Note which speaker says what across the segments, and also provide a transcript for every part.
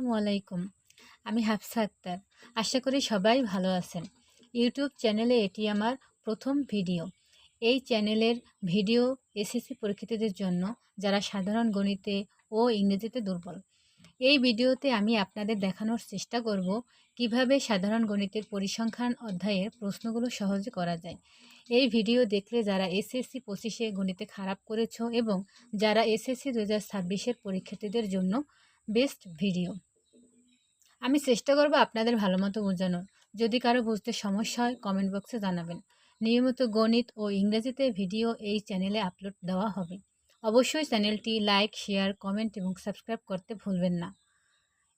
Speaker 1: আসসালামু আলাইকুম। আমি হাফসা আক্তার। আশা করি সবাই ভালো আছেন। ইউটিউব চ্যানেলে এটি আমার প্রথম ভিডিও। এই চ্যানেলের ভিডিও এসএসসি পরীক্ষার্থীদের জন্য যারা সাধারণ গণিতে ও ইংরেজিতে দুর্বল। এই ভিডিওতে আমি আপনাদের দেখানোর চেষ্টা করব কিভাবে সাধারণ গণিতের পরিসংখ্যান অধ্যায়ের প্রশ্নগুলো সহজে করা যায়। এই ভিডিও দেখলে যারা এসএসসি 25-এ গণিতে খারাপ করেছো এবং যারা এসএসসি 2026-এর পরীক্ষার্থীদের জন্য বেস্ট ভিডিও। আমি চেষ্টা করব আপনাদের ভালো মতো বোঝানোর। যদি কারো বুঝতে সমস্যা হয় কমেন্ট বক্সে জানাবেন। নিয়মিত গণিত ও ইংরেজিতে ভিডিও এই চ্যানেলে আপলোড দেওয়া হবে। অবশ্যই চ্যানেলটি লাইক, শেয়ার, কমেন্ট এবং সাবস্ক্রাইব করতে ভুলবেন না।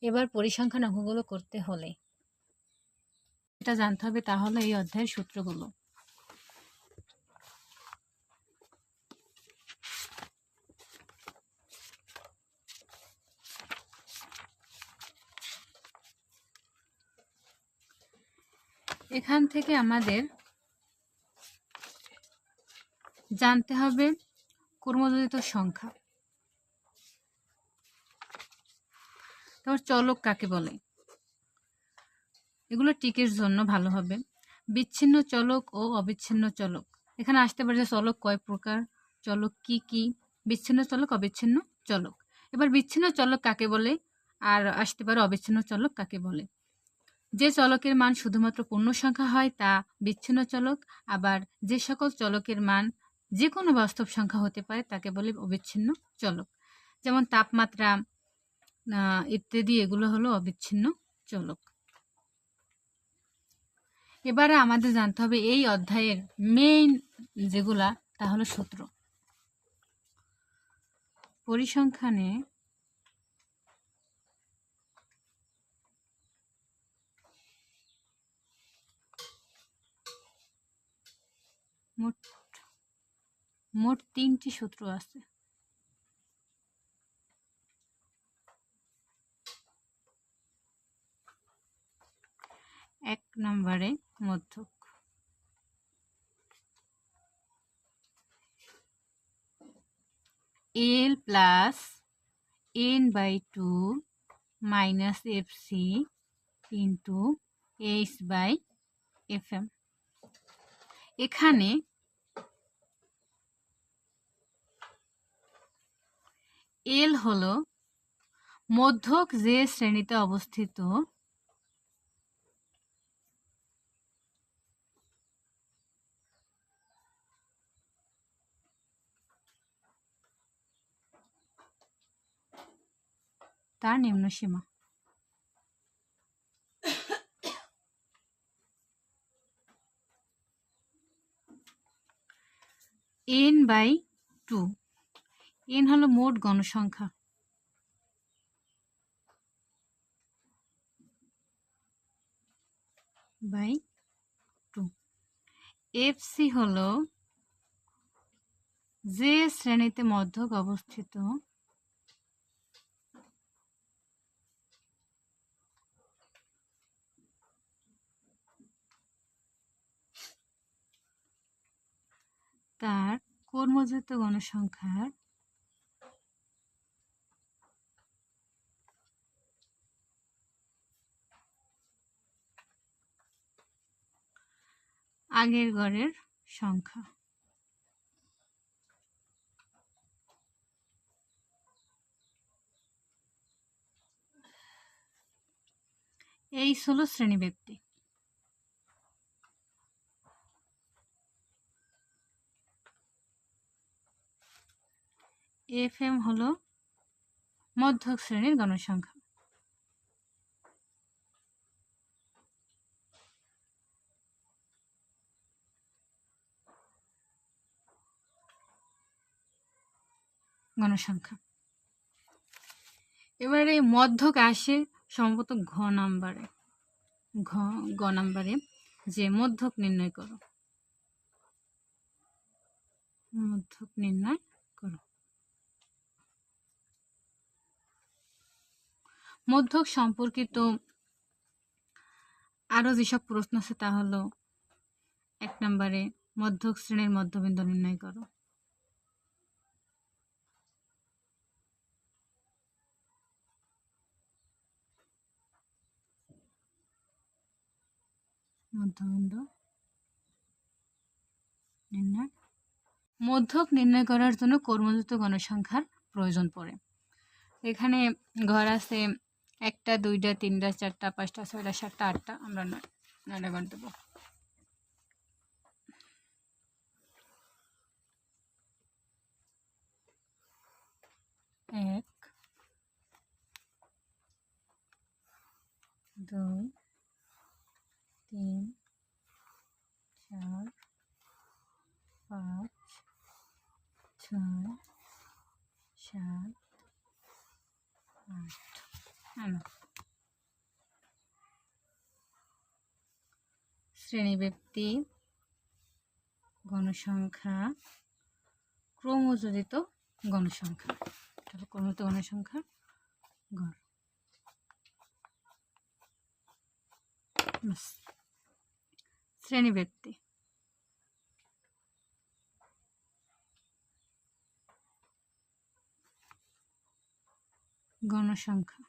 Speaker 1: এবার পরিসংখ্যান অঙ্কগুলো করতে হলে এটা জানতে হবে, তাহলে এই অধ্যায়ের সূত্রগুলো। এখান থেকে আমাদের জানতে হবে ক্রমযোজিত সংখ্যা। তারপর চলক কাকে বলে, এগুলো টিকের জন্য ভালো হবে। বিচ্ছিন্ন চলক ও অবিচ্ছিন্ন চলক। এখানে আসতে পারে যে চলক কয় প্রকার, চলক কি কি, বিচ্ছিন্ন চলক, অবিচ্ছিন্ন চলক। এবার বিচ্ছিন্ন চলক কাকে বলে আর আসতে পারে অবিচ্ছিন্ন চলক কাকে বলে। যে চলকের মান শুধুমাত্র পূর্ণ সংখ্যা হয় তা বিচ্ছিন্ন চলক, আবার যে সকল চলকের মান যে কোনো বাস্তব সংখ্যা হতে পারে তাকে বলে অবিচ্ছিন্ন চলক। যেমন তাপমাত্রা ইত্যাদি, এগুলো হলো অবিচ্ছিন্ন চলক। এবারে আমাদের জানতে হবে এই অধ্যায়ের মেইন যেগুলা, তা হলো সূত্র। পরিসংখ্যানে মোট 3টি সূত্র আছে। এক নম্বরে মধ্যক। L plus n/2 minus FC into H/FM। এখানে L হলো মধ্যক যে শ্রেণীতে অবস্থিত তার নিম্ন সীমা। n/2, n হলো মোট গণসংখ্যা, বাই 2। FC হলো যে শ্রেণীতে মধ্যক অবস্থিত তার কর্মযুক্ত গণসংখ্যার আগের গড়ের সংখ্যা। এই হলো শ্রেণীব্যাপ্তি। FM হলো মধ্যক শ্রেণীর গণসংখ্যা। এবারে মধ্যক আসে সম্ভবত ঘ নাম্বারে, যে মধ্যক নির্ণয় করো, মধ্যক নির্ণয় করো। মধ্যক সম্পর্কিত আরো যেসব প্রশ্ন আছে তা হলো 1 নম্বরে মধ্যক শ্রেণীর মধ্যবিন্দু নির্ণয় করো। মধ্যবিন্দু নির্ণয়। মধ্যক নির্ণয় করার জন্য কর্মযুক্ত গণসংখ্যার প্রয়োজন পড়ে। এখানে ঘর আছে 1টা 2টা 3টা 4টা 5টা 6টা 7টা 8টা, আমরা 9টা গণ দেব। 1 2 3 4 5 6 7 8। শ্রেণীব্যক্তি গণসংখ্যা ক্রমযোজিত গণসংখ্যা, ক্রমযোজিত গণসংখ্যা গড়। শ্রেণীব্যক্তি গণসংখ্যা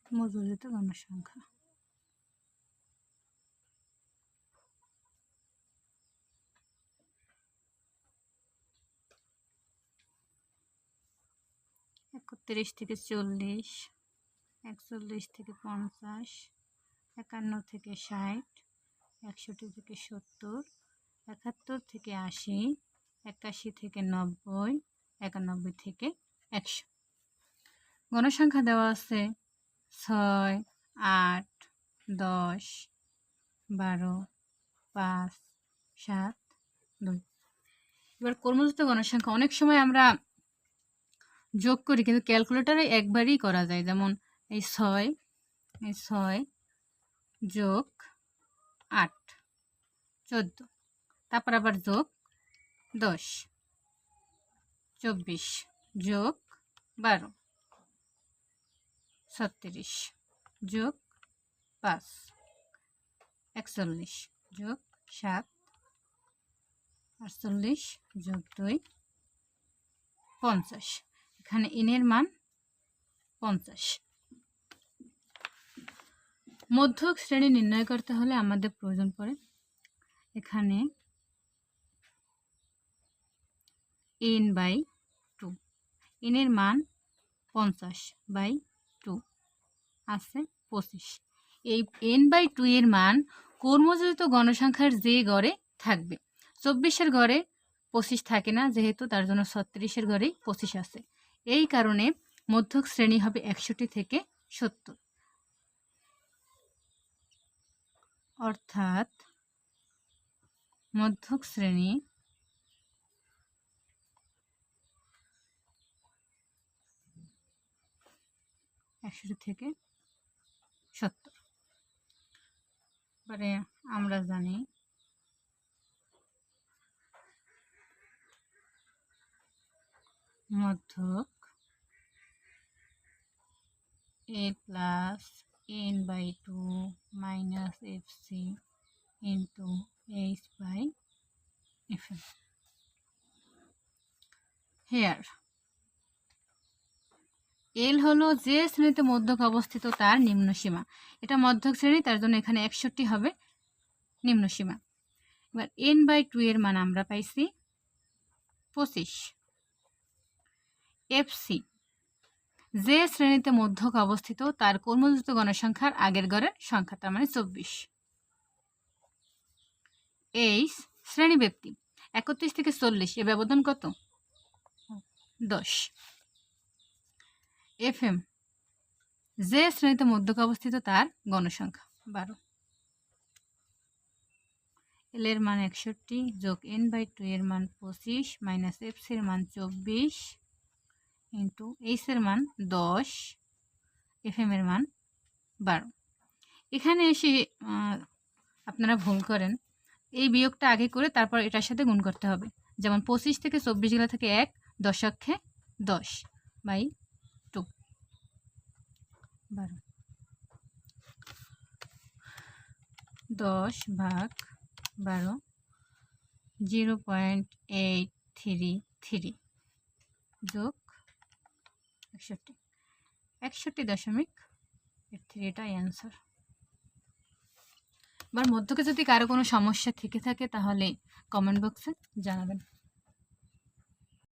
Speaker 1: ক্রমযোজিত গণসংখ্যা। একত্রিশ থেকে 40, 41 থেকে 50, 51 থেকে 60, 61 থেকে 70, 71 থেকে 80, 81 থেকে 90, 91 থেকে 100। গণসংখ্যা দেওয়া আছে 6, 8, 10, 12, 5, 7, 2। এবার কর্মযুক্ত গণসংখ্যা অনেক সময় আমরা যোগ করি, কিন্তু ক্যালকুলেটরে একবারই করা যায়। যেমন এই 6 যোগ 8 14, তারপর আবার যোগ 10 24 যোগ 12 36 যোগ 5 41 যোগ 7 48 যোগ 2 50। এখানে এনের মান 50। মধ্যক শ্রেণী নির্ণয় করতে হলে আমাদের প্রয়োজন পড়ে এখানে n/2, এনের মান 50/2 আছে 25। এই n/2 এর মান কর্মযোজিত গণসংখ্যার যে গড়ে থাকবে। 24-এর গড়ে 25 থাকে না, যেহেতু তার জন্য 36-এর গড়েই 25 আছে। এই কারণে মধ্যক শ্রেণী হবে 61 থেকে 70, অর্থাৎ মধ্যক শ্রেণী থেকে 70। এবারে আমরা জানি মধ্যক a plus n/2 minus fc into h/fm. Here L হলো যে শ্রেণীতে মধ্যক অবস্থিত তার নিম্ন সীমা। এটা মধ্যক শ্রেণী, তার জন্য এখানে 61 হবে নিম্ন সীমা। এবার n/2 এর মান আমরা পাইছি 25। fc যে শ্রেণীতে মধ্যক অবস্থিত তার কর্মযুক্ত গণসংখ্যার আগের গড়ের সংখ্যা, তার মানে 24। এই শ্রেণী ব্যক্তি 31 থেকে 40, এ ব্যবধান কত? 10। fm যে শ্রেণীতে মধ্যক অবস্থিত তার গণসংখ্যা 12। এল এর মান 61 যোগ n/2 এর মান 25 মাইনাস fc এর মান 24 ইন্টু এইচ এর মান 10, fm এর মান 12। এখানে এসে আপনারা ভুল করেন, এই বিয়োগটা আগে করে তারপর এটার সাথে গুণ করতে হবে। যেমন 25 থেকে 24 গেলে থাকে 1, দশকে 10/2 12। 10/12 0.833 যোগ 61 61.833। এর 3 এটাই অ্যান্সার। এবার মধ্যকে যদি কারো কোনো সমস্যা থেকে থাকে তাহলে কমেন্ট বক্সে জানাবেন।